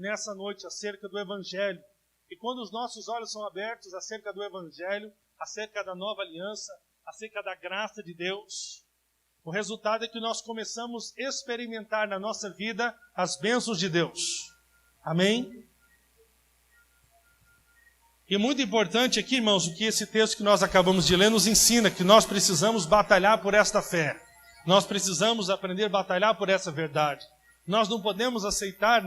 nessa noite acerca do Evangelho. E quando os nossos olhos são abertos acerca do Evangelho, acerca da nova aliança, acerca da graça de Deus, o resultado é que nós começamos a experimentar na nossa vida as bênçãos de Deus. Amém? E muito importante aqui, irmãos, o que esse texto que nós acabamos de ler nos ensina, que nós precisamos batalhar por esta fé. Nós precisamos aprender a batalhar por essa verdade. Nós não podemos aceitar,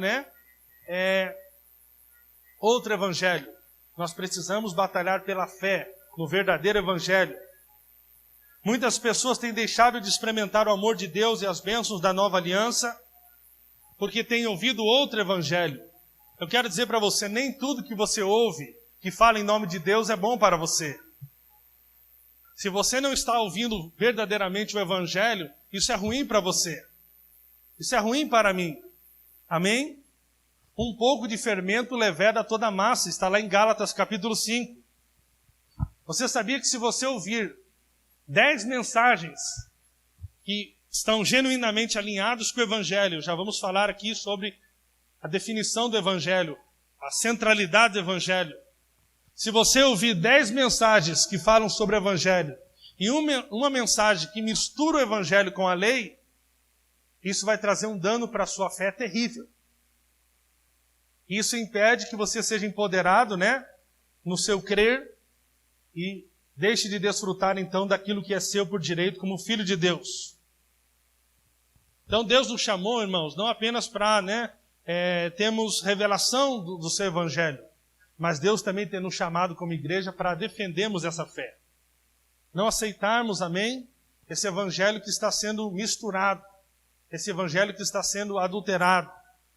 outro evangelho. Nós precisamos batalhar pela fé, no verdadeiro evangelho. Muitas pessoas têm deixado de experimentar o amor de Deus e as bênçãos da nova aliança, porque têm ouvido outro evangelho. Eu quero dizer para você, nem tudo que você ouve, que fala em nome de Deus, é bom para você. Se você não está ouvindo verdadeiramente o evangelho, isso é ruim para você. Isso é ruim para mim. Amém? Um pouco de fermento leveda toda a massa. Está lá em Gálatas capítulo 5. Você sabia que se você ouvir 10 mensagens que estão genuinamente alinhados com o evangelho, já vamos falar aqui sobre a definição do evangelho, a centralidade do evangelho. Se você ouvir 10 mensagens que falam sobre o evangelho e uma mensagem que mistura o evangelho com a lei, isso vai trazer um dano para a sua fé terrível. Isso impede que você seja empoderado, no seu crer e deixe de desfrutar então daquilo que é seu por direito como filho de Deus. Então Deus nos chamou, irmãos, não apenas para, termos revelação do seu evangelho, mas Deus também tem nos chamado como igreja para defendermos essa fé. Não aceitarmos, amém, esse evangelho que está sendo misturado, esse evangelho que está sendo adulterado.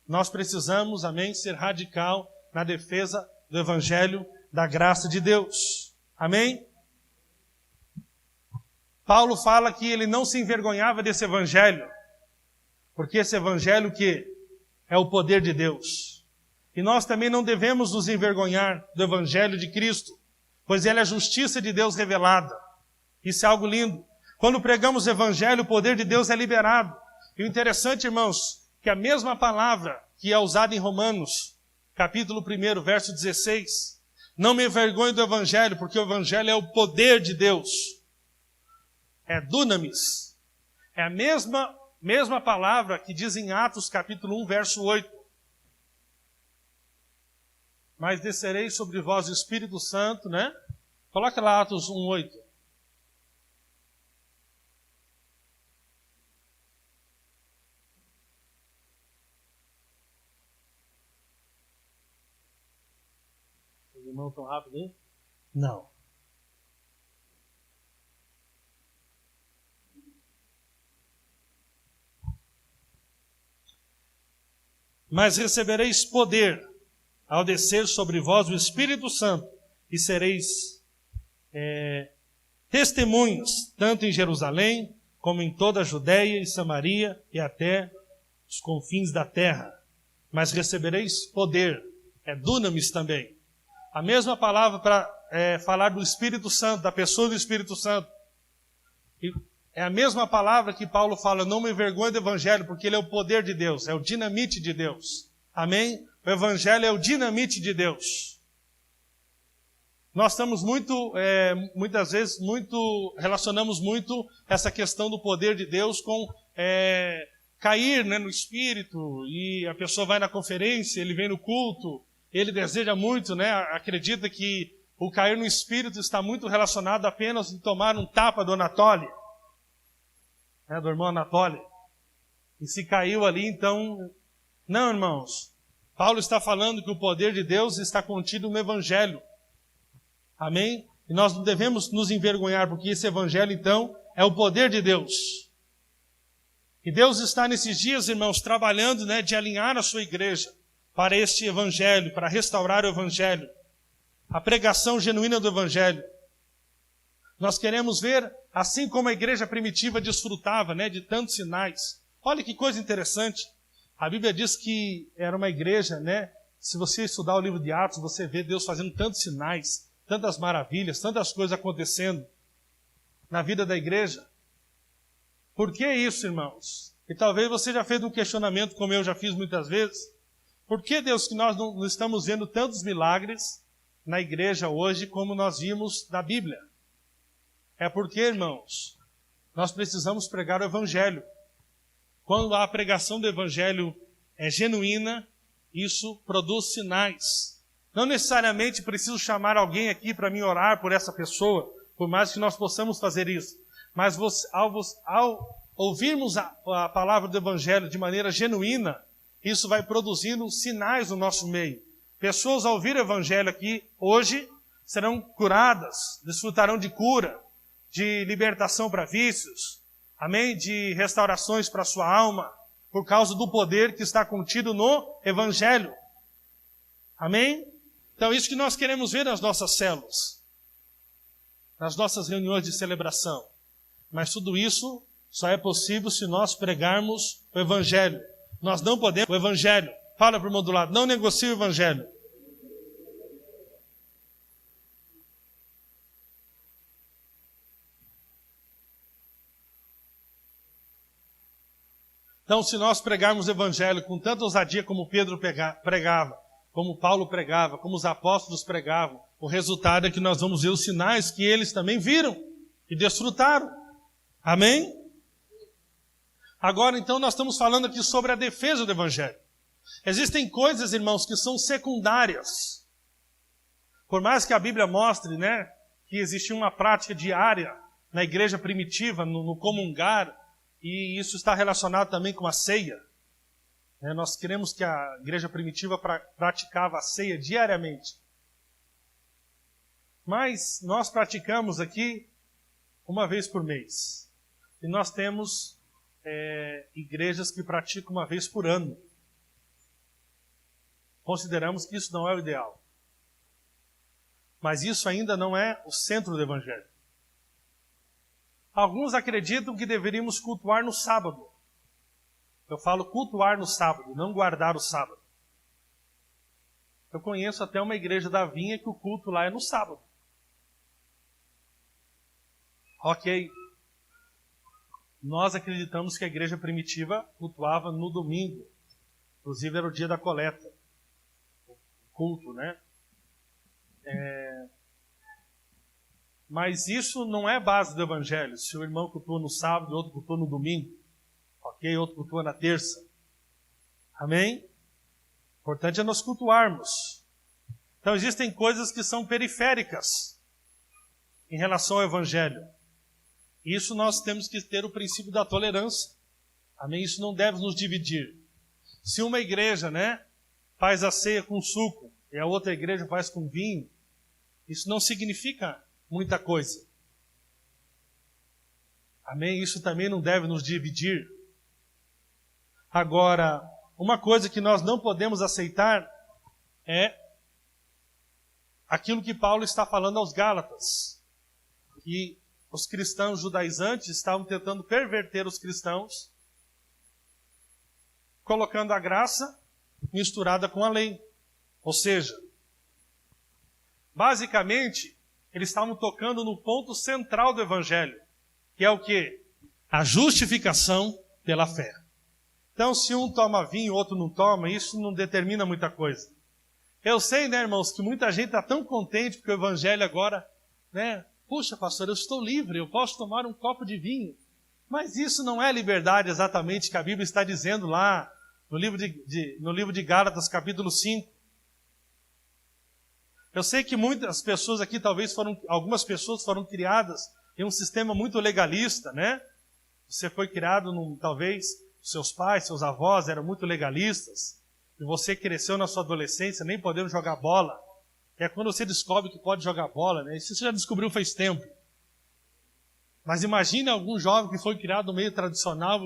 Nós precisamos, amém, ser radical na defesa do evangelho da graça de Deus. Amém? Paulo fala que ele não se envergonhava desse evangelho, porque esse evangelho que é o poder de Deus. E nós também não devemos nos envergonhar do evangelho de Cristo, pois ele é a justiça de Deus revelada. Isso é algo lindo. Quando pregamos o evangelho, o poder de Deus é liberado. E o interessante, irmãos, que a mesma palavra que é usada em Romanos, capítulo 1, verso 16, não me envergonhe do evangelho, porque o evangelho é o poder de Deus. É dunamis. É a mesma palavra que diz em Atos, capítulo 1, verso 8. Mas descerei sobre vós o Espírito Santo, Coloca lá Atos 1, 8. Os irmãos tão rápido aí? Não. Mas recebereis poder ao descer sobre vós o Espírito Santo, e sereis testemunhas, tanto em Jerusalém, como em toda a Judéia e Samaria, e até os confins da terra. Mas recebereis poder, dunamis também. A mesma palavra para falar do Espírito Santo, da pessoa do Espírito Santo. E é a mesma palavra que Paulo fala, não me envergonhe do Evangelho, porque ele é o poder de Deus, é o dinamite de Deus. Amém? O Evangelho é o dinamite de Deus. Nós estamos muitas vezes, relacionamos muito essa questão do poder de Deus com cair no Espírito, e a pessoa vai na conferência, ele vem no culto, ele deseja muito, acredita que o cair no Espírito está muito relacionado apenas em tomar um tapa do Anatoly, do irmão Anatoly. E se caiu ali, então... Não, irmãos. Paulo está falando que o poder de Deus está contido no Evangelho. Amém? E nós não devemos nos envergonhar, porque esse Evangelho, então, é o poder de Deus. E Deus está nesses dias, irmãos, trabalhando, de alinhar a sua igreja para este Evangelho, para restaurar o Evangelho, a pregação genuína do Evangelho. Nós queremos ver, assim como a igreja primitiva desfrutava, de tantos sinais. Olha que coisa interessante. A Bíblia diz que era uma igreja, se você estudar o livro de Atos, você vê Deus fazendo tantos sinais, tantas maravilhas, tantas coisas acontecendo na vida da igreja. Por que isso, irmãos? E talvez você já fez um questionamento, como eu já fiz muitas vezes. Por que, Deus, que nós não estamos vendo tantos milagres na igreja hoje como nós vimos na Bíblia? É porque, irmãos, nós precisamos pregar o Evangelho. Quando a pregação do Evangelho é genuína, isso produz sinais. Não necessariamente preciso chamar alguém aqui para me orar por essa pessoa, por mais que nós possamos fazer isso. Mas ao ouvirmos a palavra do Evangelho de maneira genuína, isso vai produzindo sinais no nosso meio. Pessoas ao ouvir o Evangelho aqui hoje serão curadas, desfrutarão de cura, de libertação para vícios, amém? De restaurações para a sua alma, por causa do poder que está contido no Evangelho. Amém? Então, isso que nós queremos ver nas nossas células, nas nossas reuniões de celebração. Mas tudo isso só é possível se nós pregarmos o Evangelho. Nós não podemos... O Evangelho. Fala para o irmão do lado. Não negocie o Evangelho. Então, se nós pregarmos o Evangelho com tanta ousadia como Pedro pregava, como Paulo pregava, como os apóstolos pregavam, o resultado é que nós vamos ver os sinais que eles também viram e desfrutaram. Amém? Agora, então, nós estamos falando aqui sobre a defesa do Evangelho. Existem coisas, irmãos, que são secundárias. Por mais que a Bíblia mostre, né, que existia uma prática diária na igreja primitiva, no comungar, e isso está relacionado também com a ceia. Nós queremos que a igreja primitiva praticava a ceia diariamente. Mas nós praticamos aqui uma vez por mês. E nós temos igrejas que praticam uma vez por ano. Consideramos que isso não é o ideal. Mas isso ainda não é o centro do Evangelho. Alguns acreditam que deveríamos cultuar no sábado. Eu falo cultuar no sábado, não guardar o sábado. Eu conheço até uma igreja da Vinha que o culto lá é no sábado. Ok. Nós acreditamos que a igreja primitiva cultuava no domingo. Inclusive era o dia da coleta. O culto, né? Mas isso não é base do Evangelho. Se o irmão cultua no sábado, outro cultua no domingo, ok? Outro cultua na terça. Amém? O importante é nós cultuarmos. Então existem coisas que são periféricas em relação ao Evangelho. Isso nós temos que ter o princípio da tolerância. Amém? Isso não deve nos dividir. Se uma igreja, né, faz a ceia com suco e a outra igreja faz com vinho, isso não significa muita coisa. Amém? Isso também não deve nos dividir. Agora, uma coisa que nós não podemos aceitar é aquilo que Paulo está falando aos Gálatas. Que os cristãos judaizantes estavam tentando perverter os cristãos, colocando a graça misturada com a lei. Ou seja, basicamente, eles estavam tocando no ponto central do Evangelho, que é o quê? A justificação pela fé. Então, se um toma vinho e o outro não toma, isso não determina muita coisa. Eu sei, né, irmãos, que muita gente está tão contente porque o Evangelho agora, né? Puxa, pastor, eu estou livre, eu posso tomar um copo de vinho. Mas isso não é liberdade exatamente que a Bíblia está dizendo lá no livro de Gálatas, capítulo 5. Eu sei que muitas pessoas aqui, algumas pessoas foram criadas em um sistema muito legalista, né? Você foi criado, talvez, seus pais, seus avós eram muito legalistas, e você cresceu na sua adolescência nem podendo jogar bola. É quando você descobre que pode jogar bola, né? Isso você já descobriu faz tempo. Mas imagine algum jovem que foi criado no meio tradicional,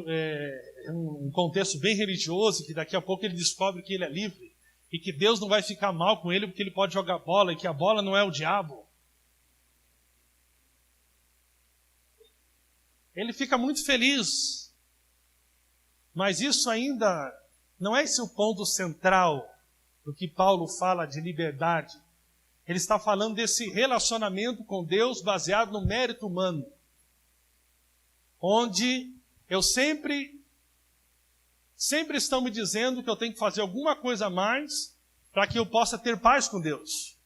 um contexto bem religioso, que daqui a pouco ele descobre que ele é livre, e que Deus não vai ficar mal com ele porque ele pode jogar bola, e que a bola não é o diabo. Ele fica muito feliz. Mas isso ainda não é esse o ponto central do que Paulo fala de liberdade. Ele está falando desse relacionamento com Deus baseado no mérito humano, onde eu sempre sempre estão me dizendo que eu tenho que fazer alguma coisa a mais para que eu possa ter paz com Deus.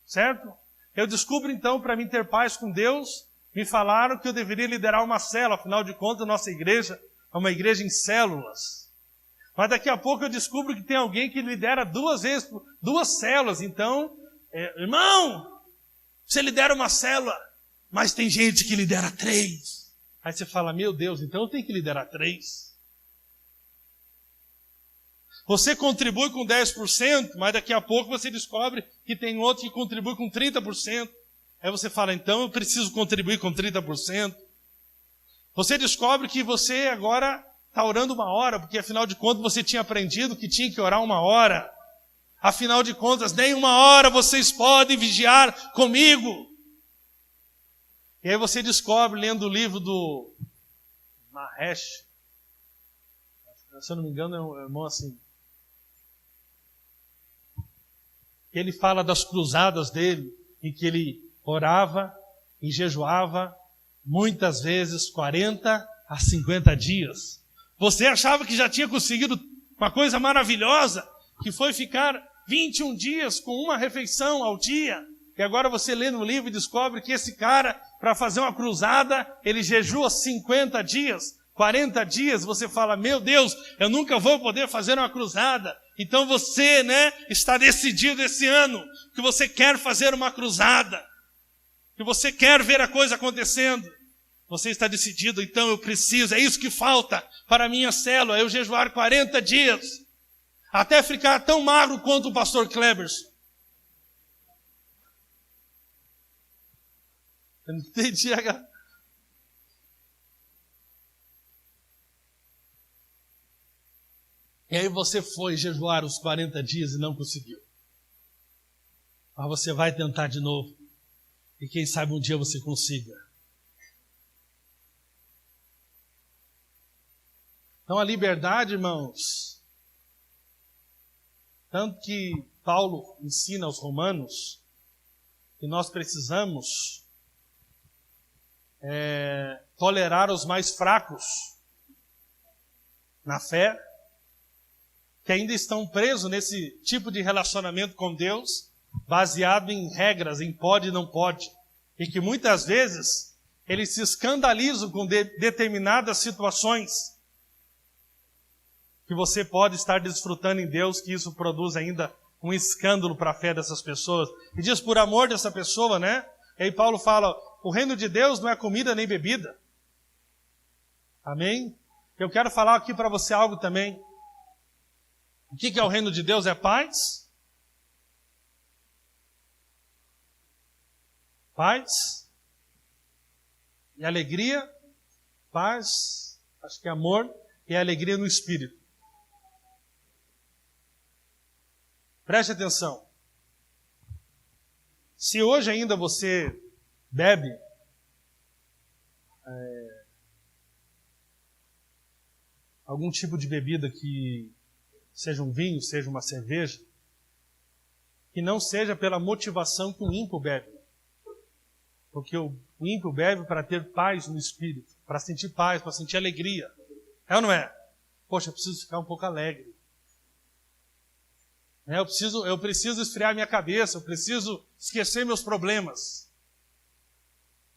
Certo? Eu descubro então, para mim ter paz com Deus, me falaram que eu deveria liderar uma célula, afinal de contas, nossa igreja é uma igreja em células. Mas daqui a pouco eu descubro que tem alguém que lidera 2 células. Então, irmão, você lidera uma célula, mas tem gente que lidera 3. Aí você fala, meu Deus, então eu tenho que liderar 3. Você contribui com 10%, mas daqui a pouco você descobre que tem outro que contribui com 30%. Aí você fala, então eu preciso contribuir com 30%. Você descobre que você agora está orando 1 hora, porque afinal de contas você tinha aprendido que tinha que orar 1 hora. Afinal de contas, nem 1 hora vocês podem vigiar comigo. E aí você descobre, lendo o livro do Mahesh, se eu não me engano é um irmão assim, que ele fala das cruzadas dele, em que ele orava e jejuava muitas vezes 40 a 50 dias. Você achava que já tinha conseguido uma coisa maravilhosa, que foi ficar 21 dias com uma refeição ao dia. E agora você lê no livro e descobre que esse cara, para fazer uma cruzada, ele jejua 50 dias, 40 dias. Você fala, meu Deus, eu nunca vou poder fazer uma cruzada. Então você, está decidido esse ano que você quer fazer uma cruzada, que você quer ver a coisa acontecendo. Você está decidido, então eu preciso, é isso que falta para a minha célula, eu jejuar 40 dias, até ficar tão magro quanto o pastor Kleberson. Eu não entendi a... E aí você foi jejuar os 40 dias e não conseguiu. Mas você vai tentar de novo. E quem sabe um dia você consiga. Então a liberdade, irmãos, tanto que Paulo ensina aos romanos que nós precisamos tolerar os mais fracos na fé, que ainda estão presos nesse tipo de relacionamento com Deus, baseado em regras, em pode e não pode, e que muitas vezes eles se escandalizam com determinadas situações que você pode estar desfrutando em Deus, que isso produz ainda um escândalo para a fé dessas pessoas. E diz, por amor dessa pessoa, E aí Paulo fala, o reino de Deus não é comida nem bebida. Amém? Eu quero falar aqui para você algo também. O que é o reino de Deus? É paz? Paz e alegria, paz, acho que é amor e alegria no Espírito. Preste atenção. Se hoje ainda você bebe algum tipo de bebida que seja um vinho, seja uma cerveja, que não seja pela motivação que o ímpio bebe. Porque o ímpio bebe para ter paz no espírito, para sentir paz, para sentir alegria. É ou não é? Poxa, eu preciso ficar um pouco alegre. Eu preciso esfriar minha cabeça, eu preciso esquecer meus problemas.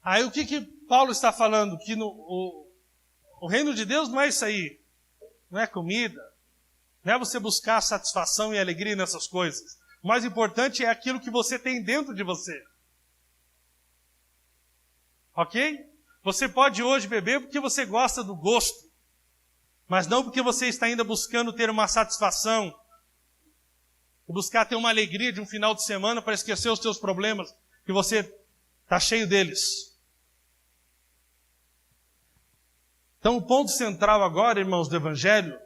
Aí o que Paulo está falando? Que o reino de Deus não é isso aí. Não é comida. Não é você buscar satisfação e alegria nessas coisas. O mais importante é aquilo que você tem dentro de você. Ok? Você pode hoje beber porque você gosta do gosto, mas não porque você está ainda buscando ter uma satisfação, buscar ter uma alegria de um final de semana para esquecer os seus problemas, que você está cheio deles. Então o ponto central agora, irmãos, do Evangelho,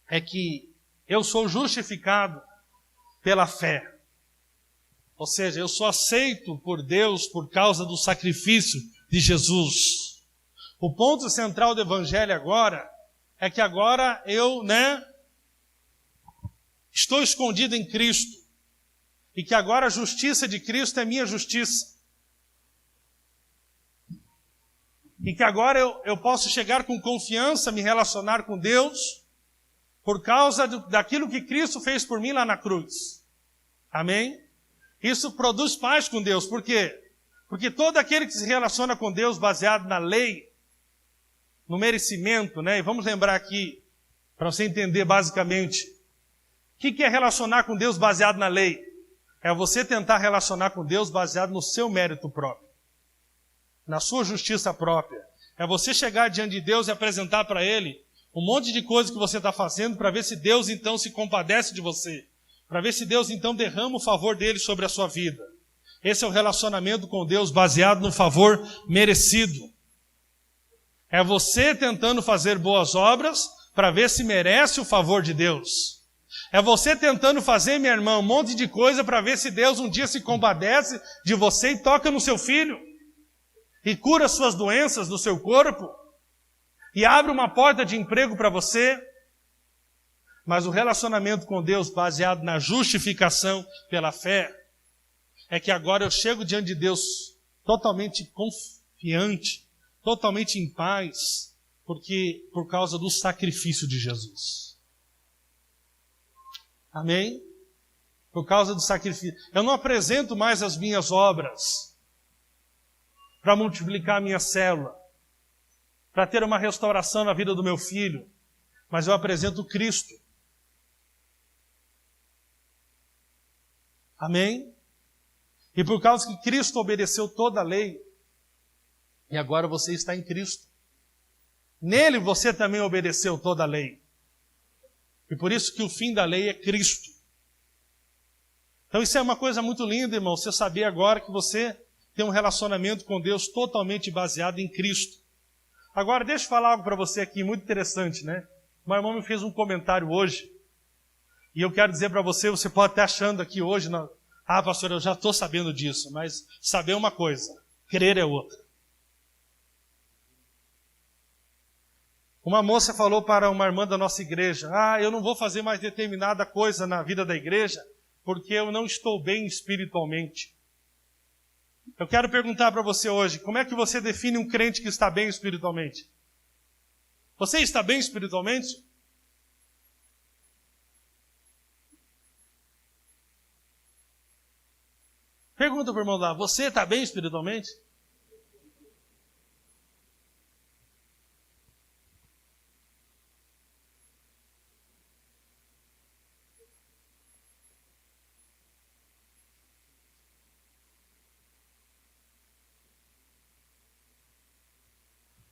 é que eu sou justificado pela fé. Ou seja, eu sou aceito por Deus por causa do sacrifício de Jesus. O ponto central do Evangelho agora é que agora eu, estou escondido em Cristo. E que agora a justiça de Cristo é minha justiça. E que agora eu posso chegar com confiança, me relacionar com Deus, por causa daquilo que Cristo fez por mim lá na cruz. Amém? Isso produz paz com Deus. Por quê? Porque todo aquele que se relaciona com Deus baseado na lei, no merecimento, né? E vamos lembrar aqui, para você entender basicamente, o que é relacionar com Deus baseado na lei? É você tentar relacionar com Deus baseado no seu mérito próprio, na sua justiça própria. É você chegar diante de Deus e apresentar para Ele um monte de coisa que você está fazendo para ver se Deus então se compadece de você, para ver se Deus então derrama o favor dele sobre a sua vida. Esse é o relacionamento com Deus baseado no favor merecido. É você tentando fazer boas obras para ver se merece o favor de Deus. É você tentando fazer, minha irmã, um monte de coisa para ver se Deus um dia se compadece de você e toca no seu filho. E cura suas doenças do seu corpo. E abre uma porta de emprego para você. Mas o relacionamento com Deus baseado na justificação pela fé é que agora eu chego diante de Deus totalmente confiante, totalmente em paz, por causa do sacrifício de Jesus. Amém? Por causa do sacrifício. Eu não apresento mais as minhas obras para multiplicar a minha célula, para ter uma restauração na vida do meu filho, mas eu apresento Cristo. Amém? E por causa que Cristo obedeceu toda a lei, e agora você está em Cristo. Nele você também obedeceu toda a lei. E por isso que o fim da lei é Cristo. Então isso é uma coisa muito linda, irmão, você saber agora que você tem um relacionamento com Deus totalmente baseado em Cristo. Agora deixa eu falar algo para você aqui, muito interessante, né? Meu irmão me fez um comentário hoje, e eu quero dizer para você, você pode estar achando aqui hoje, pastor, eu já estou sabendo disso, mas saber é uma coisa, crer é outra. Uma moça falou para uma irmã da nossa igreja, eu não vou fazer mais determinada coisa na vida da igreja, porque eu não estou bem espiritualmente. Eu quero perguntar para você hoje, como é que você define um crente que está bem espiritualmente? Você está bem espiritualmente? Pergunta para o irmão lá, você está bem espiritualmente?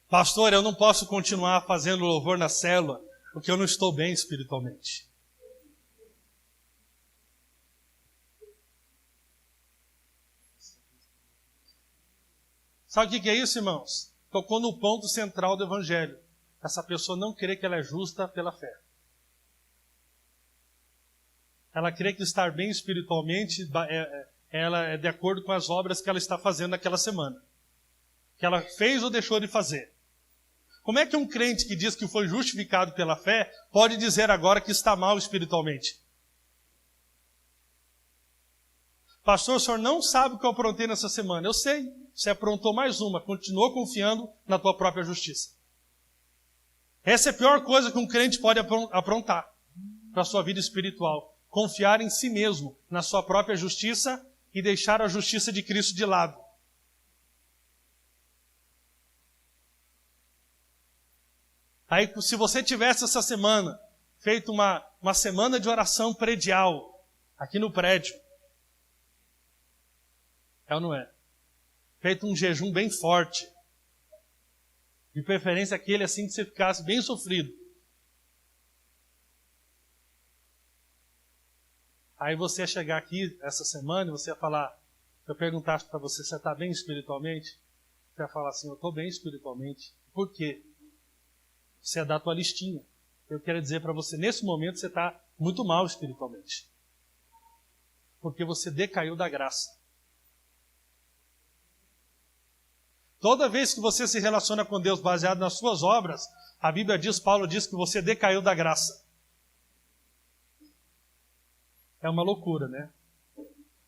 Pastor, eu não posso continuar fazendo louvor na célula, porque eu não estou bem espiritualmente. Sabe o que é isso, irmãos? Tocou no ponto central do Evangelho. Essa pessoa não crê que ela é justa pela fé. Ela crê que estar bem espiritualmente, ela é de acordo com as obras que ela está fazendo naquela semana. Que ela fez ou deixou de fazer. Como é que um crente que diz que foi justificado pela fé pode dizer agora que está mal espiritualmente? Pastor, o senhor não sabe o que eu aprontei nessa semana. Eu sei, você aprontou mais uma, continuou confiando na tua própria justiça. Essa é a pior coisa que um crente pode aprontar para a sua vida espiritual. Confiar em si mesmo, na sua própria justiça e deixar a justiça de Cristo de lado. Aí, se você tivesse essa semana feito uma semana de oração predial, aqui no prédio, é ou não é? Feito um jejum bem forte, de preferência aquele assim que você ficasse bem sofrido. Aí você ia chegar aqui essa semana e você ia falar, se eu perguntasse para você, você está bem espiritualmente? Você ia falar assim, eu estou bem espiritualmente. Por quê? Você ia dar a tua listinha. Eu quero dizer para você, nesse momento você está muito mal espiritualmente. Porque você decaiu da graça. Toda vez que você se relaciona com Deus baseado nas suas obras, a Bíblia diz, Paulo diz que você decaiu da graça. É uma loucura, né?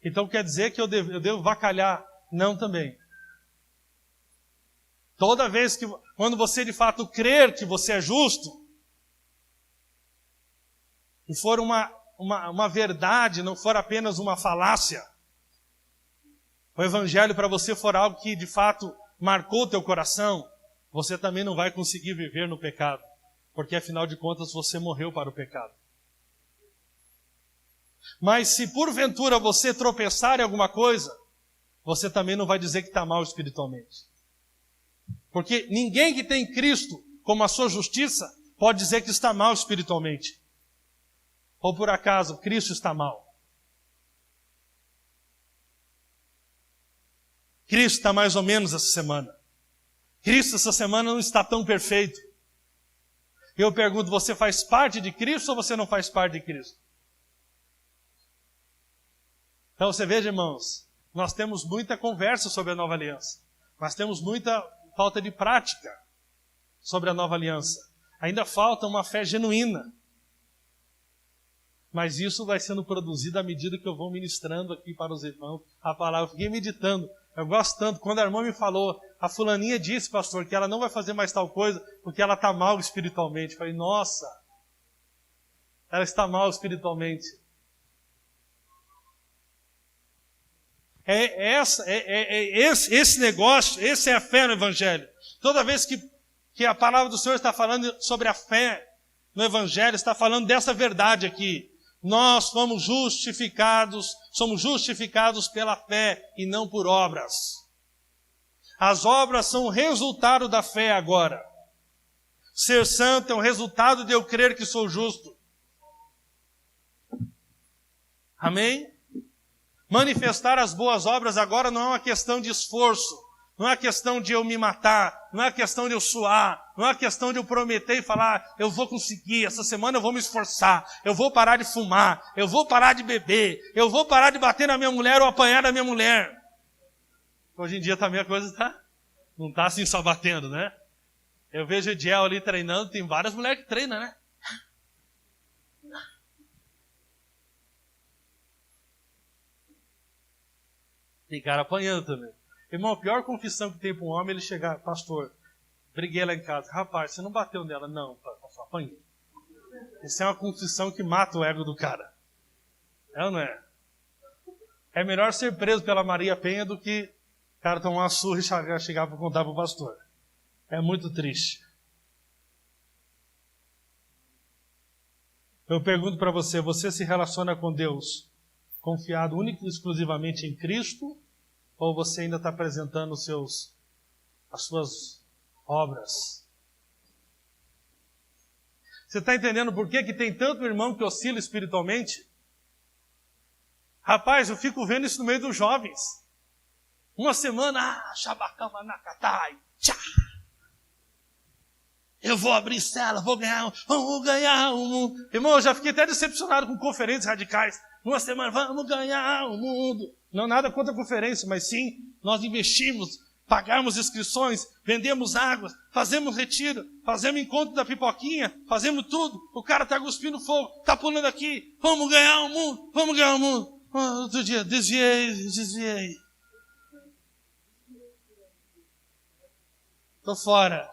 Então quer dizer que eu devo vacalhar? Não também. Toda vez que, quando você de fato crer que você é justo, e for uma verdade, não for apenas uma falácia, o Evangelho para você for algo que de fato marcou o teu coração, você também não vai conseguir viver no pecado, porque afinal de contas você morreu para o pecado. Mas se porventura você tropeçar em alguma coisa, você também não vai dizer que está mal espiritualmente. Porque ninguém que tem Cristo como a sua justiça pode dizer que está mal espiritualmente. Ou por acaso Cristo está mal? Cristo está mais ou menos essa semana. Cristo essa semana não está tão perfeito. Eu pergunto, você faz parte de Cristo ou você não faz parte de Cristo? Então você veja, irmãos, nós temos muita conversa sobre a nova aliança, mas temos muita falta de prática sobre a nova aliança. Ainda falta uma fé genuína. Mas isso vai sendo produzido à medida que eu vou ministrando aqui para os irmãos a palavra. Eu fiquei meditando. Eu gosto tanto. Quando a irmã me falou, a fulaninha disse, pastor, que ela não vai fazer mais tal coisa porque ela está mal espiritualmente. Eu falei, nossa, ela está mal espiritualmente. Esse negócio, essa é a fé no Evangelho. Toda vez que a palavra do Senhor está falando sobre a fé no Evangelho, está falando dessa verdade aqui. Nós somos justificados pela fé e não por obras. As obras são o resultado da fé agora. Ser santo é um resultado de eu crer que sou justo. Amém? Manifestar as boas obras agora não é uma questão de esforço. Não é questão de eu me matar, não é questão de eu suar, não é questão de eu prometer e falar, eu vou conseguir, essa semana eu vou me esforçar, eu vou parar de fumar, eu vou parar de beber, eu vou parar de bater na minha mulher ou apanhar da minha mulher. Hoje em dia também a coisa não está assim só batendo, né? Eu vejo o Ediel ali treinando, tem várias mulheres que treinam, né? Tem cara apanhando também. Irmão, a pior confissão que tem para um homem é ele chegar, pastor, briguei lá em casa. Rapaz, você não bateu nela? Não, pastor, apanhei. Isso é uma confissão que mata o ego do cara. É ou não é? É melhor ser preso pela Maria Penha do que o cara tomar uma surra e chegar para contar para o pastor. É muito triste. Eu pergunto para você, você se relaciona com Deus confiado única e exclusivamente em Cristo? Ou você ainda está apresentando as suas obras? Você está entendendo por que tem tanto irmão que oscila espiritualmente? Rapaz, eu fico vendo isso no meio dos jovens. Uma semana, xabacama nacatai, tchá. Eu vou abrir cela, vamos ganhar o mundo. Irmão, eu já fiquei até decepcionado com conferências radicais. Uma semana, vamos ganhar o mundo. Não nada contra a conferência, mas sim, nós investimos, pagamos inscrições, vendemos águas, fazemos retiro, fazemos encontro da pipoquinha, fazemos tudo. O cara está cuspindo fogo, está pulando aqui. Vamos ganhar o mundo, vamos ganhar o mundo. Outro dia, desviei. Estou fora.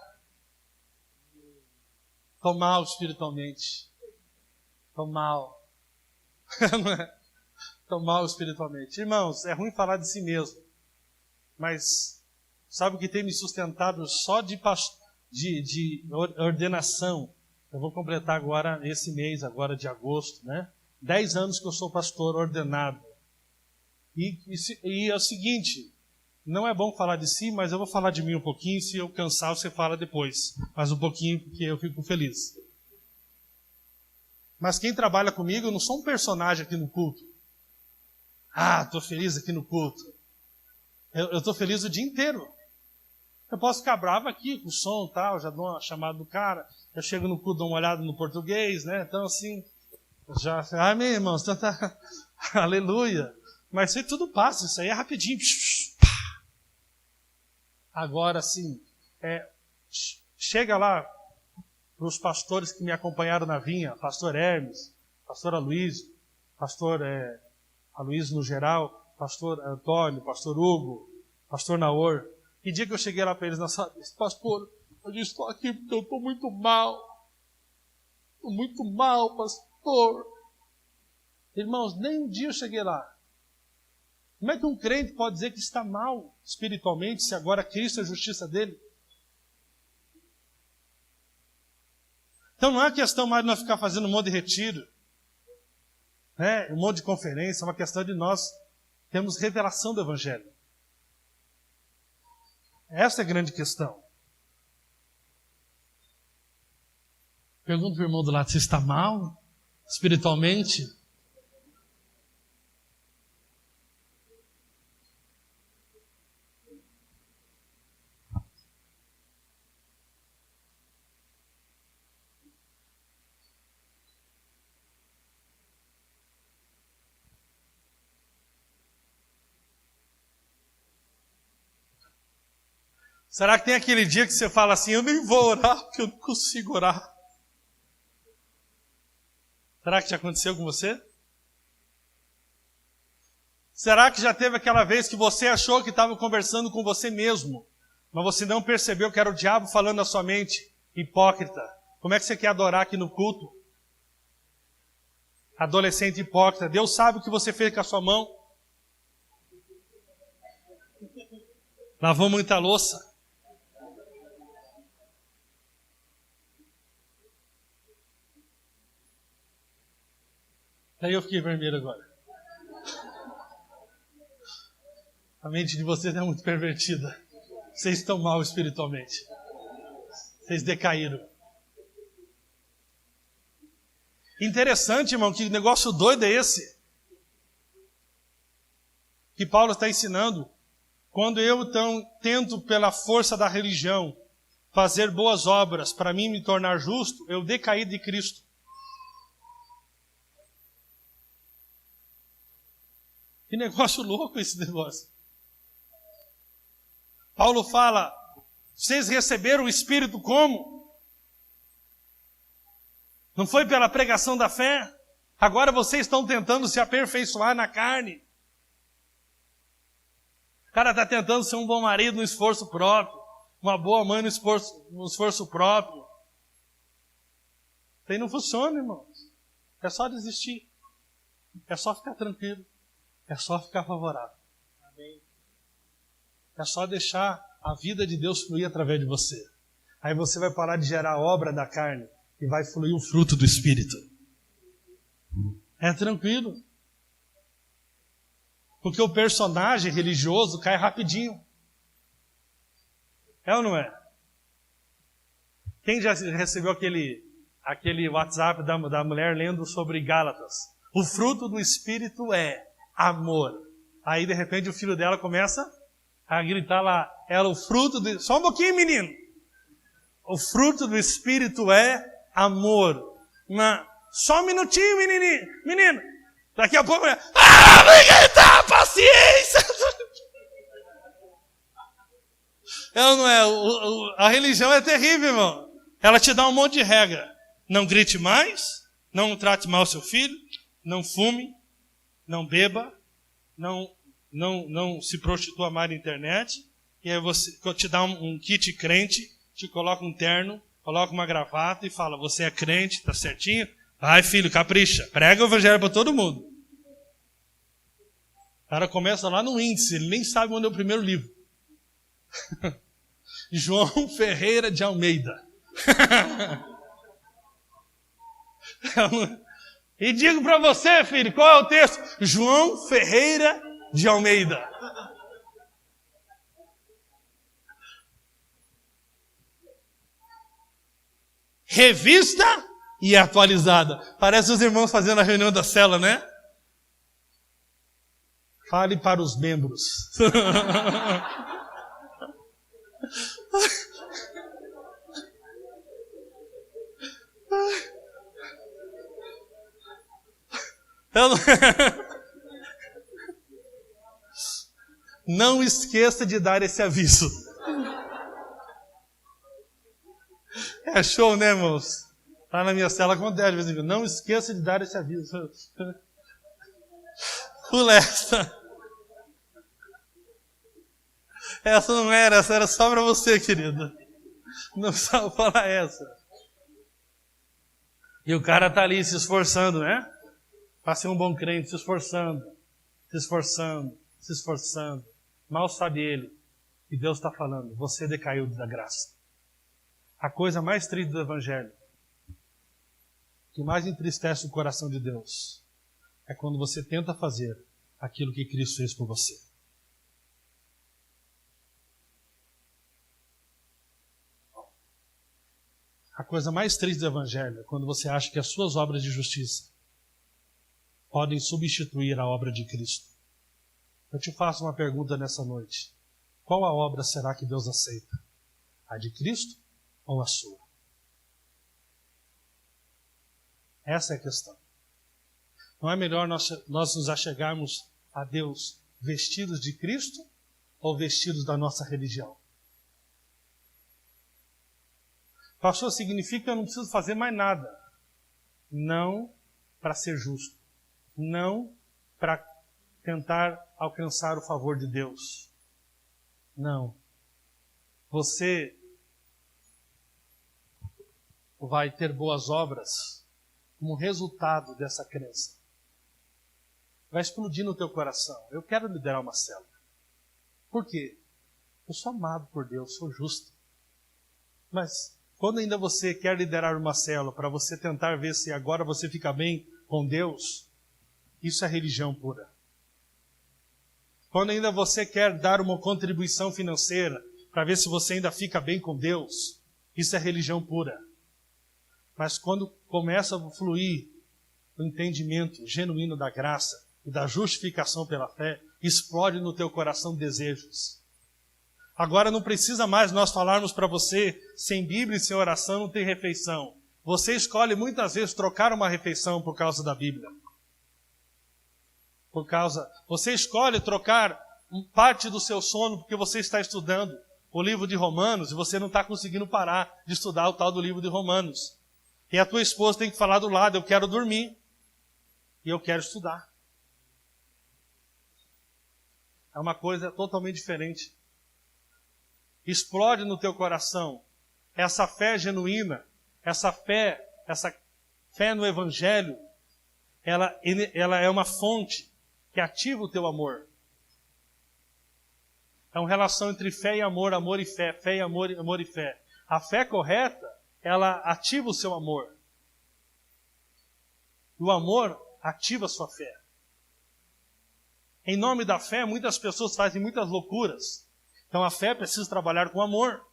Estou mal espiritualmente. Estou mal. Estou mal espiritualmente. Irmãos, é ruim falar de si mesmo. Mas sabe o que tem me sustentado só de ordenação? Eu vou completar agora, esse mês, agora de agosto, né? 10 anos que eu sou pastor ordenado. E é o seguinte, não é bom falar de si, mas eu vou falar de mim um pouquinho. Se eu cansar, você fala depois. Mas um pouquinho, porque eu fico feliz. Mas quem trabalha comigo, eu não sou um personagem aqui no culto. Ah, estou feliz aqui no culto. Eu estou feliz o dia inteiro. Eu posso ficar bravo aqui com o som e tal, já dou uma chamada do cara, eu chego no culto, dou uma olhada no português, né? Então assim, amém, irmãos, aleluia. Mas isso aí tudo passa, isso aí é rapidinho. Agora, assim, chega lá para os pastores que me acompanharam na vinha, pastor Hermes, pastor Aloysio, pastor Aloysio no geral, pastor Antônio, pastor Hugo, pastor Naor. Que dia que eu cheguei lá para eles na sala, disse, pastor, eu estou aqui porque eu estou muito mal. Estou muito mal, pastor. Irmãos, nem um dia eu cheguei lá. Como é que um crente pode dizer que está mal espiritualmente, se agora Cristo é a justiça dele? Então não é questão mais de nós ficar fazendo um monte de retiro, né? Um monte de conferência, é uma questão de nós termos revelação do Evangelho. Essa é a grande questão. Pergunta para o irmão do lado, você está mal espiritualmente? Será que tem aquele dia que você fala assim, eu nem vou orar porque eu não consigo orar? Será que já aconteceu com você? Será que já teve aquela vez que você achou que estava conversando com você mesmo, mas você não percebeu que era o diabo falando na sua mente? Hipócrita. Como é que você quer adorar aqui no culto? Adolescente hipócrita. Deus sabe o que você fez com a sua mão. Lavou muita louça. Aí eu fiquei vermelho agora. A mente de vocês é muito pervertida. Vocês estão mal espiritualmente. Vocês decaíram. Interessante, irmão, que negócio doido é esse? Que Paulo está ensinando. Quando eu então tento, pela força da religião, fazer boas obras para mim me tornar justo, eu decaí de Cristo. Que negócio louco esse negócio. Paulo fala, vocês receberam o Espírito como? Não foi pela pregação da fé? Agora vocês estão tentando se aperfeiçoar na carne. O cara está tentando ser um bom marido no esforço próprio, uma boa mãe no esforço próprio. Isso aí não funciona, irmãos. É só desistir. É só ficar tranquilo. É só ficar favorável. Amém. É só deixar a vida de Deus fluir através de você. Aí você vai parar de gerar a obra da carne e vai fluir o fruto do Espírito. É tranquilo. Porque o personagem religioso cai rapidinho. É ou não é? Quem já recebeu aquele WhatsApp da mulher lendo sobre Gálatas? O fruto do Espírito é amor. Aí, de repente, o filho dela começa a gritar lá. Ela, o fruto do... Só um pouquinho, menino. O fruto do Espírito é amor. Só um minutinho, menininho. Menino. Daqui a pouco... Tá, paciência! Ela não é... A religião é terrível, irmão. Ela te dá um monte de regra. Não grite mais. Não trate mal seu filho. Não fume. Não beba, não se prostitua mais na internet, e aí você te dá um kit crente, te coloca um terno, coloca uma gravata e fala, você é crente, tá certinho? Vai, filho, capricha, prega o evangelho para todo mundo. O cara começa lá no índice, ele nem sabe onde é o primeiro livro. João Ferreira de Almeida. E digo para você, filho, qual é o texto? João Ferreira de Almeida. Revista e atualizada. Parece os irmãos fazendo a reunião da cela, né? Fale para os membros. Não esqueça de dar esse aviso. É show, né, irmãos? Lá na minha cela acontece, de vez em quando. Não esqueça de dar esse aviso. Pula essa. Essa não era, essa era só para você, querido. Não precisava falar essa. E o cara tá ali se esforçando, né? Para ser um bom crente, se esforçando, se esforçando, se esforçando. Mal sabe ele que Deus está falando, você decaiu da graça. A coisa mais triste do Evangelho, que mais entristece o coração de Deus, é quando você tenta fazer aquilo que Cristo fez por você. A coisa mais triste do Evangelho é quando você acha que as suas obras de justiça podem substituir a obra de Cristo. Eu te faço uma pergunta nessa noite. Qual a obra será que Deus aceita? A de Cristo ou a sua? Essa é a questão. Não é melhor nós nos achegarmos a Deus vestidos de Cristo ou vestidos da nossa religião? Pastor, significa que eu não preciso fazer mais nada. Não para ser justo. Não para tentar alcançar o favor de Deus. Não. Você vai ter boas obras como resultado dessa crença. Vai explodir no teu coração. Eu quero liderar uma célula. Por quê? Eu sou amado por Deus, sou justo. Mas quando ainda você quer liderar uma célula para você tentar ver se agora você fica bem com Deus, isso é religião pura. Quando ainda você quer dar uma contribuição financeira para ver se você ainda fica bem com Deus, isso é religião pura. Mas quando começa a fluir o entendimento genuíno da graça e da justificação pela fé, explode no teu coração desejos. Agora não precisa mais nós falarmos para você, sem Bíblia e sem oração não tem refeição. Você escolhe muitas vezes trocar uma refeição por causa da Bíblia. Você escolhe trocar parte do seu sono porque você está estudando o livro de Romanos e você não está conseguindo parar de estudar o tal do livro de Romanos. E a tua esposa tem que falar do lado, eu quero dormir e eu quero estudar. É uma coisa totalmente diferente. Explode no teu coração essa fé genuína, essa fé no Evangelho, ela é uma fonte que ativa o teu amor. É uma relação entre fé e amor, amor e fé e amor, amor e fé. A fé correta, ela ativa o seu amor. O amor ativa a sua fé. Em nome da fé, muitas pessoas fazem muitas loucuras. Então a fé precisa trabalhar com amor.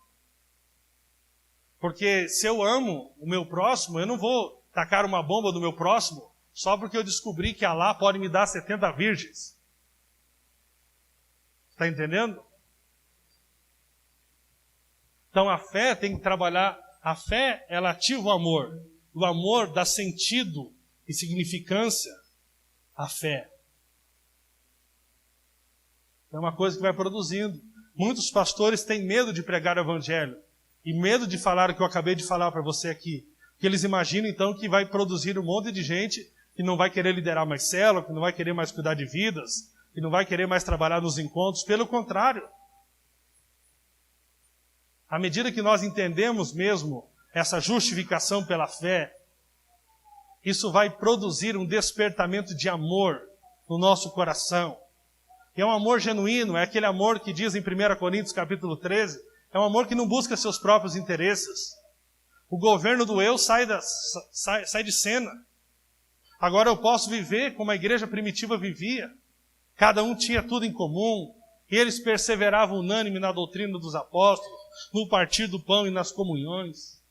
Porque se eu amo o meu próximo, eu não vou tacar uma bomba no meu próximo só porque eu descobri que Alá pode me dar 70 virgens. Está entendendo? Então a fé tem que trabalhar. A fé, ela ativa o amor. O amor dá sentido e significância à fé. É uma coisa que vai produzindo. Muitos pastores têm medo de pregar o Evangelho e medo de falar o que eu acabei de falar para você aqui. Porque eles imaginam então que vai produzir um monte de gente que não vai querer liderar mais célula, que não vai querer mais cuidar de vidas, que não vai querer mais trabalhar nos encontros. Pelo contrário. À medida que nós entendemos mesmo essa justificação pela fé, isso vai produzir um despertamento de amor no nosso coração. E é um amor genuíno, é aquele amor que diz em 1 Coríntios capítulo 13, é um amor que não busca seus próprios interesses. O governo do eu sai de cena. Agora eu posso viver como a igreja primitiva vivia. Cada um tinha tudo em comum. E eles perseveravam unânime na doutrina dos apóstolos, no partir do pão e nas comunhões.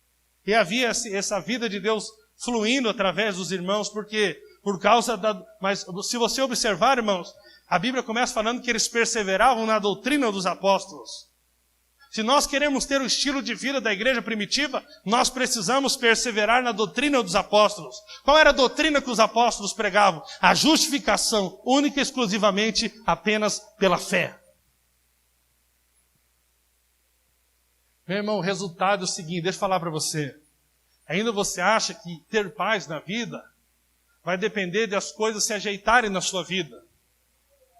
E havia essa vida de Deus fluindo através dos irmãos, porque por causa da... Mas se você observar, irmãos, a Bíblia começa falando que eles perseveravam na doutrina dos apóstolos. Se nós queremos ter o estilo de vida da igreja primitiva, nós precisamos perseverar na doutrina dos apóstolos. Qual era a doutrina que os apóstolos pregavam? A justificação, única e exclusivamente, apenas pela fé. Meu irmão, o resultado é o seguinte, deixa eu falar para você. Ainda você acha que ter paz na vida vai depender das coisas se ajeitarem na sua vida?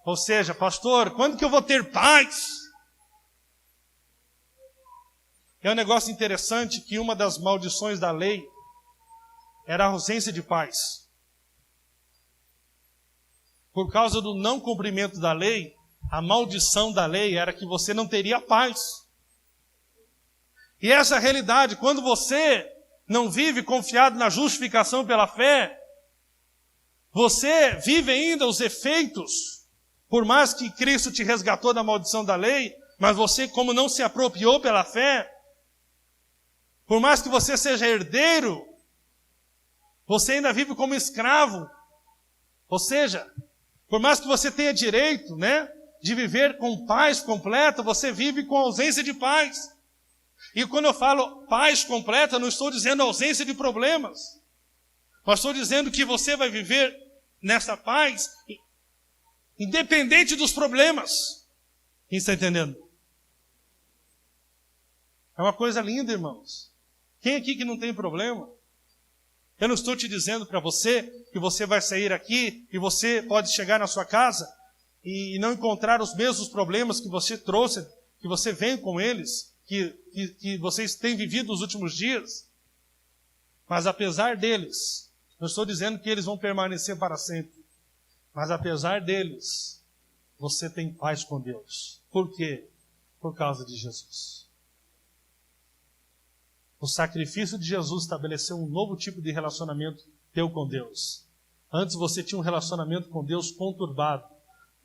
Ou seja, pastor, quando que eu vou ter paz? É um negócio interessante que uma das maldições da lei era a ausência de paz. Por causa do não cumprimento da lei, a maldição da lei era que você não teria paz. E essa realidade, quando você não vive confiado na justificação pela fé, você vive ainda os efeitos, por mais que Cristo te resgatou da maldição da lei, mas você, como não se apropriou pela fé, por mais que você seja herdeiro, você ainda vive como escravo. Ou seja, por mais que você tenha direito, de viver com paz completa, você vive com ausência de paz. E quando eu falo paz completa, não estou dizendo ausência de problemas, mas estou dizendo que você vai viver nessa paz, independente dos problemas. Quem está entendendo? É uma coisa linda, irmãos. Quem aqui que não tem problema? Eu não estou te dizendo para você que você vai sair aqui e você pode chegar na sua casa e não encontrar os mesmos problemas que você trouxe, que você vem com eles, que vocês têm vivido nos últimos dias. Mas apesar deles, não estou dizendo que eles vão permanecer para sempre, mas apesar deles, você tem paz com Deus. Por quê? Por causa de Jesus. O sacrifício de Jesus estabeleceu um novo tipo de relacionamento teu com Deus. Antes você tinha um relacionamento com Deus conturbado,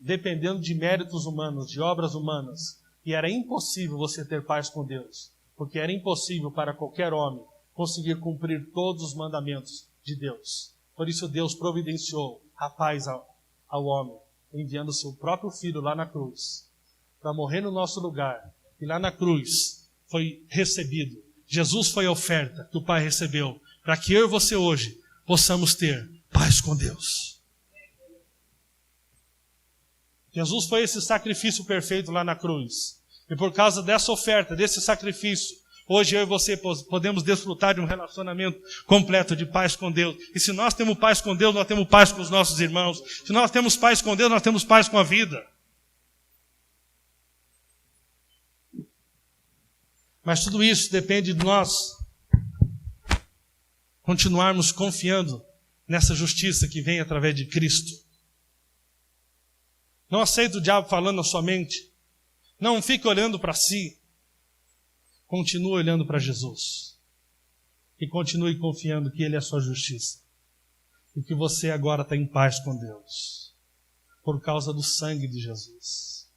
dependendo de méritos humanos, de obras humanas. E era impossível você ter paz com Deus, porque era impossível para qualquer homem conseguir cumprir todos os mandamentos de Deus. Por isso Deus providenciou a paz ao homem, enviando o seu próprio Filho lá na cruz, para morrer no nosso lugar. E lá na cruz foi recebido. Jesus foi a oferta que o Pai recebeu, para que eu e você hoje possamos ter paz com Deus. Jesus foi esse sacrifício perfeito lá na cruz. E por causa dessa oferta, desse sacrifício, hoje eu e você podemos desfrutar de um relacionamento completo de paz com Deus. E se nós temos paz com Deus, nós temos paz com os nossos irmãos. Se nós temos paz com Deus, nós temos paz com a vida. Mas tudo isso depende de nós continuarmos confiando nessa justiça que vem através de Cristo. Não aceite o diabo falando na sua mente. Não fique olhando para si. Continue olhando para Jesus. E continue confiando que Ele é a sua justiça. E que você agora está em paz com Deus. Por causa do sangue de Jesus.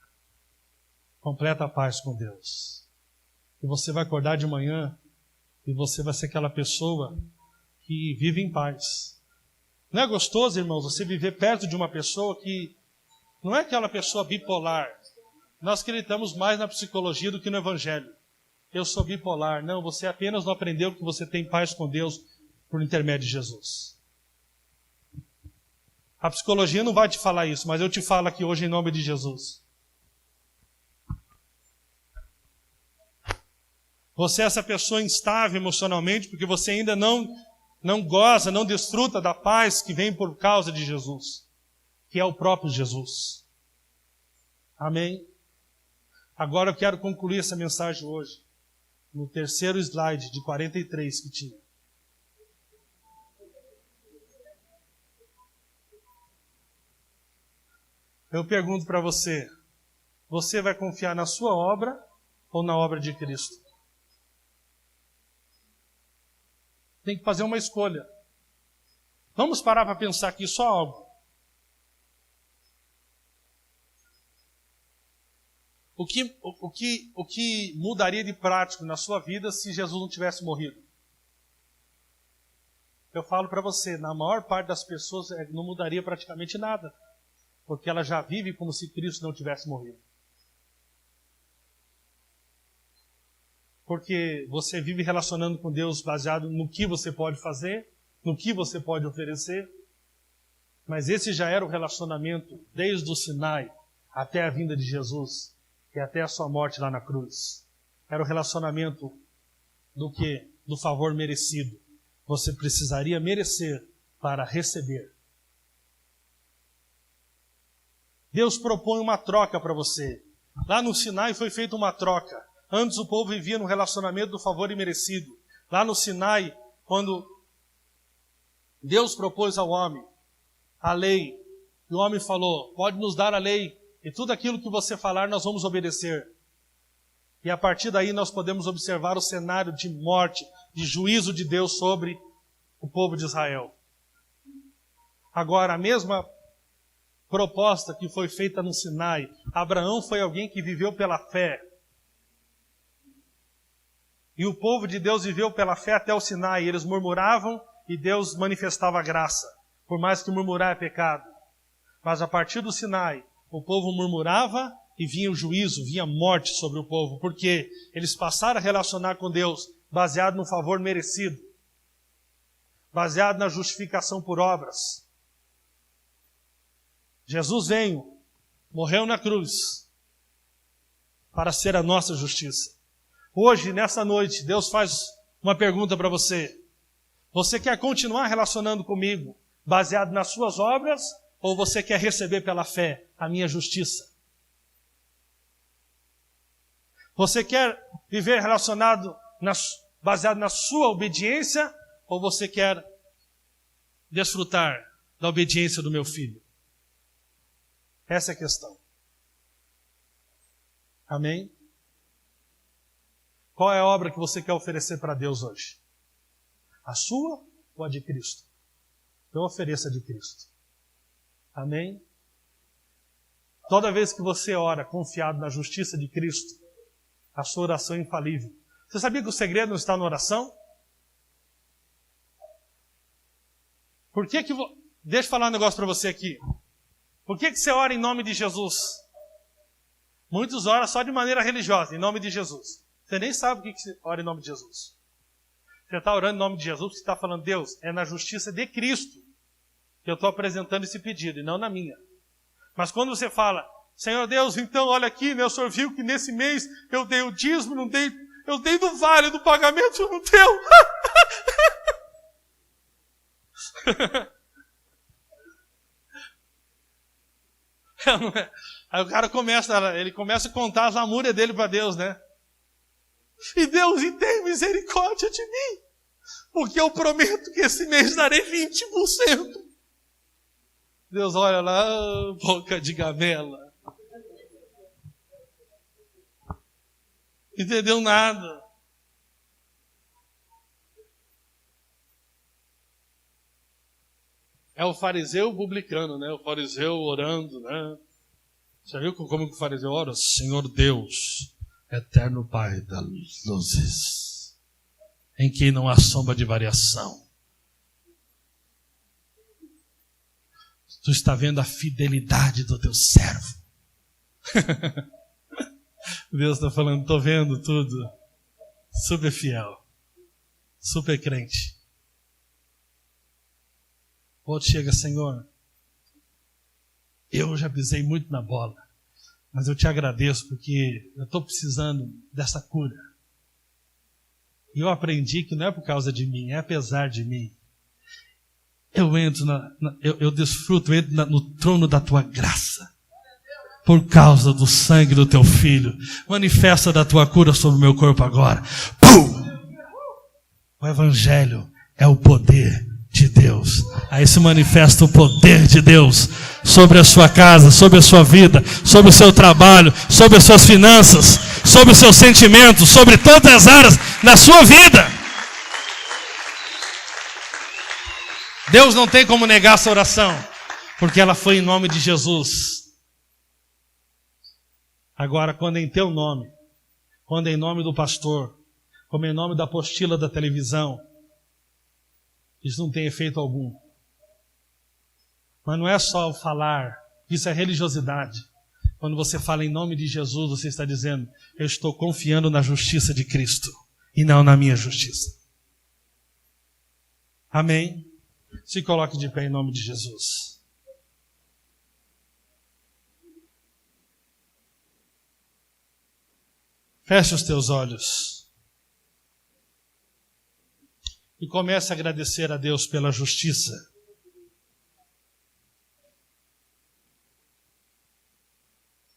Completa paz com Deus. E você vai acordar de manhã e você vai ser aquela pessoa que vive em paz. Não é gostoso, irmãos, você viver perto de uma pessoa que não é aquela pessoa bipolar. Nós acreditamos mais na psicologia do que no evangelho. Eu sou bipolar. Não, você apenas não aprendeu que você tem paz com Deus por intermédio de Jesus. A psicologia não vai te falar isso, mas eu te falo aqui hoje em nome de Jesus. Você é essa pessoa instável emocionalmente porque você ainda não goza, não desfruta da paz que vem por causa de Jesus, que é o próprio Jesus. Amém? Agora eu quero concluir essa mensagem hoje, no terceiro slide de 43 que tinha. Eu pergunto para você, você vai confiar na sua obra ou na obra de Cristo? Tem que fazer uma escolha. Vamos parar para pensar aqui só algo. O que mudaria de prático na sua vida se Jesus não tivesse morrido? Eu falo para você, na maior parte das pessoas não mudaria praticamente nada, porque ela já vive como se Cristo não tivesse morrido. Porque você vive relacionando com Deus baseado no que você pode fazer, no que você pode oferecer. Mas esse já era o relacionamento desde o Sinai até a vinda de Jesus e até a sua morte lá na cruz. Era o relacionamento do quê? Do favor merecido. Você precisaria merecer para receber. Deus propõe uma troca para você. Lá no Sinai foi feita uma troca. Antes o povo vivia no relacionamento do favor imerecido. Lá no Sinai, quando Deus propôs ao homem a lei, e o homem falou, pode nos dar a lei, e tudo aquilo que você falar nós vamos obedecer. E a partir daí nós podemos observar o cenário de morte, de juízo de Deus sobre o povo de Israel. Agora, a mesma proposta que foi feita no Sinai, Abraão foi alguém que viveu pela fé. E o povo de Deus viveu pela fé até o Sinai. Eles murmuravam e Deus manifestava a graça, por mais que murmurar é pecado. Mas a partir do Sinai, o povo murmurava e vinha o juízo, vinha morte sobre o povo, porque eles passaram a relacionar com Deus baseado no favor merecido, baseado na justificação por obras. Jesus veio, morreu na cruz, para ser a nossa justiça. Hoje, nessa noite, Deus faz uma pergunta para você. Você quer continuar relacionando comigo, baseado nas suas obras, ou você quer receber pela fé a minha justiça? Você quer viver baseado na sua obediência, ou você quer desfrutar da obediência do meu filho? Essa é a questão. Amém? Qual é a obra que você quer oferecer para Deus hoje? A sua ou a de Cristo? Eu ofereço a de Cristo. Amém? Toda vez que você ora confiado na justiça de Cristo, a sua oração é infalível. Você sabia que o segredo não está na oração? Deixa eu falar um negócio para você aqui. Por que você ora em nome de Jesus? Muitos oram só de maneira religiosa, em nome de Jesus. Você nem sabe o que você ora em nome de Jesus. Você está orando em nome de Jesus, você está falando, Deus, é na justiça de Cristo que eu estou apresentando esse pedido, e não na minha. Mas quando você fala, Senhor Deus, então olha aqui, né, o Senhor viu que nesse mês eu dei o dízimo, não dei, eu dei do vale do pagamento, não deu. Aí o cara começa a contar as lamúrias dele para Deus, né? E Deus, tem misericórdia de mim, porque eu prometo que esse mês darei 20%. Deus olha lá, boca de gamela. Entendeu nada. É o fariseu publicano, né? O fariseu orando, né? Já viu como que o fariseu ora? Senhor Deus, eterno Pai das luzes, em quem não há sombra de variação. Tu está vendo a fidelidade do teu servo. Deus está falando, estou vendo tudo. Super fiel. Super crente. O outro chega, Senhor, eu já pisei muito na bola, mas eu te agradeço porque eu estou precisando dessa cura. E eu aprendi que não é por causa de mim, é apesar de mim. Eu entro, eu desfruto, eu entro no trono da tua graça. Por causa do sangue do teu filho. Manifesta da tua cura sobre o meu corpo agora. Pum! O evangelho é o poder de Deus. Aí se manifesta o poder de Deus sobre a sua casa, sobre a sua vida, sobre o seu trabalho, sobre as suas finanças, sobre os seus sentimentos, sobre todas as áreas da sua vida. Deus não tem como negar essa oração, porque ela foi em nome de Jesus. Agora, quando é em teu nome, quando é em nome do pastor, como é em nome da apostila da televisão, isso não tem efeito algum. Mas não é só o falar, isso é religiosidade. Quando você fala em nome de Jesus, você está dizendo, eu estou confiando na justiça de Cristo e não na minha justiça. Amém? Se coloque de pé em nome de Jesus. Feche os teus olhos. E comece a agradecer a Deus pela justiça.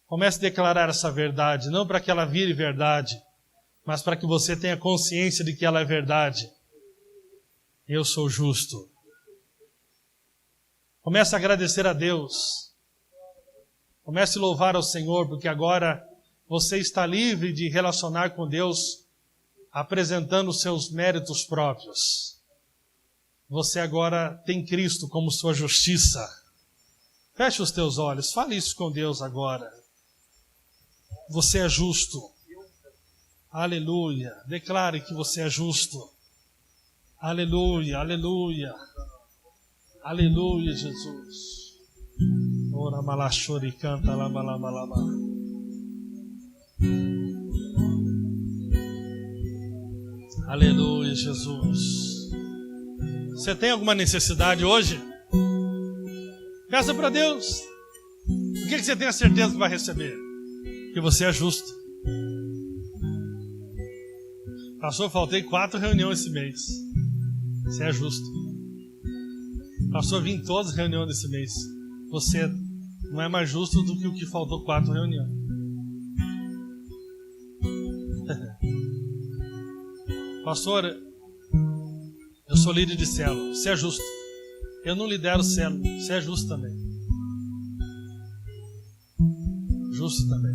Comece a declarar essa verdade, não para que ela vire verdade, mas para que você tenha consciência de que ela é verdade. Eu sou justo. Comece a agradecer a Deus. Comece a louvar ao Senhor, porque agora você está livre de relacionar com Deus apresentando os seus méritos próprios. Você agora tem Cristo como sua justiça. Feche os teus olhos, fale isso com Deus agora. Você é justo. Aleluia. Declare que você é justo. Aleluia, aleluia. Aleluia, Jesus. Ora malachori canta lá malamalama. Aleluia, Jesus. Você tem alguma necessidade hoje? Peça para Deus. O que você tem a certeza que vai receber? Que você é justo. Pastor, faltei 4 reuniões esse mês. Você é justo. Pastor, vim em todas as reuniões desse mês. Você não é mais justo do que o que faltou 4 reuniões. Pastor, eu sou líder de célula. Você é justo. Eu não lidero célula. Você é justo também. Justo também.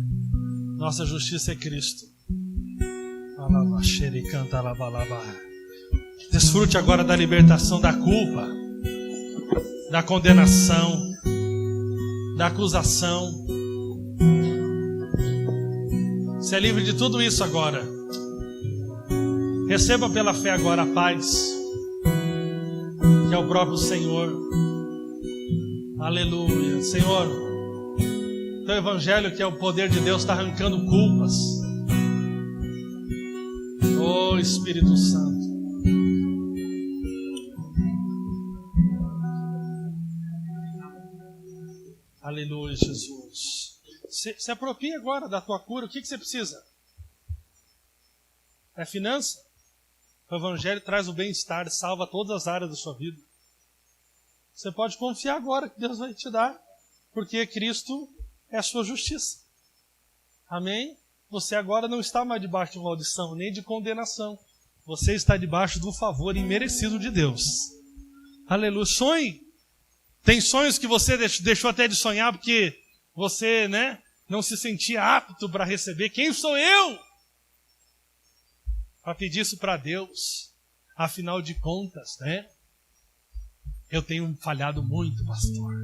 Nossa justiça é Cristo. Desfrute agora da libertação da culpa, da condenação, da acusação. Você é livre de tudo isso agora. Receba pela fé agora a paz, que é o próprio Senhor. Aleluia. Senhor, teu evangelho, que é o poder de Deus, está arrancando culpas. Oh Espírito Santo. Aleluia, Jesus. Se apropria agora da tua cura. O que você precisa? É finança? O evangelho traz o bem-estar, salva todas as áreas da sua vida. Você pode confiar agora que Deus vai te dar, porque Cristo é a sua justiça. Amém? Você agora não está mais debaixo de maldição, nem de condenação. Você está debaixo do favor imerecido de Deus. Aleluia. Sonhe. Tem sonhos que você deixou até de sonhar porque você, não se sentia apto para receber. Quem sou eu para pedir isso para Deus? Afinal de contas, eu tenho falhado muito, pastor.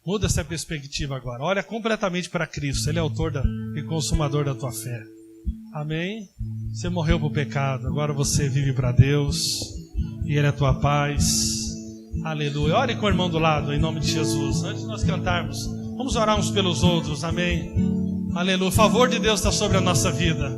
Muda essa perspectiva agora. Olha completamente para Cristo. Ele é autor e consumador da tua fé. Amém? Você morreu para o pecado. Agora você vive para Deus. E Ele é a tua paz. Aleluia. Ore com o irmão do lado, em nome de Jesus. Antes de nós cantarmos, vamos orar uns pelos outros. Amém? Aleluia. O favor de Deus está sobre a nossa vida.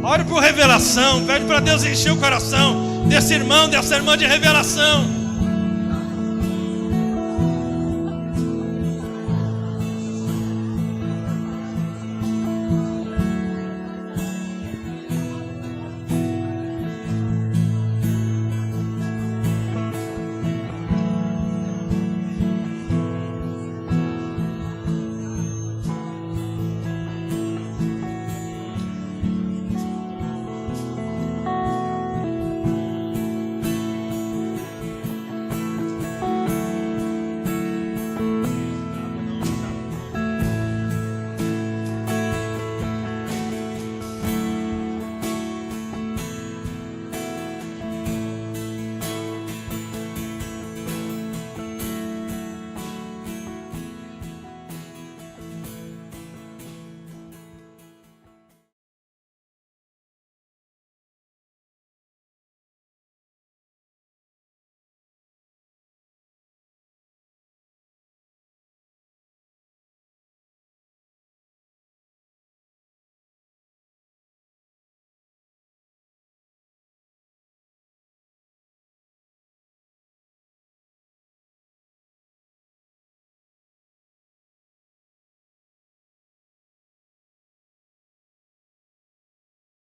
Ore por revelação, pede para Deus encher o coração desse irmão, dessa irmã de revelação.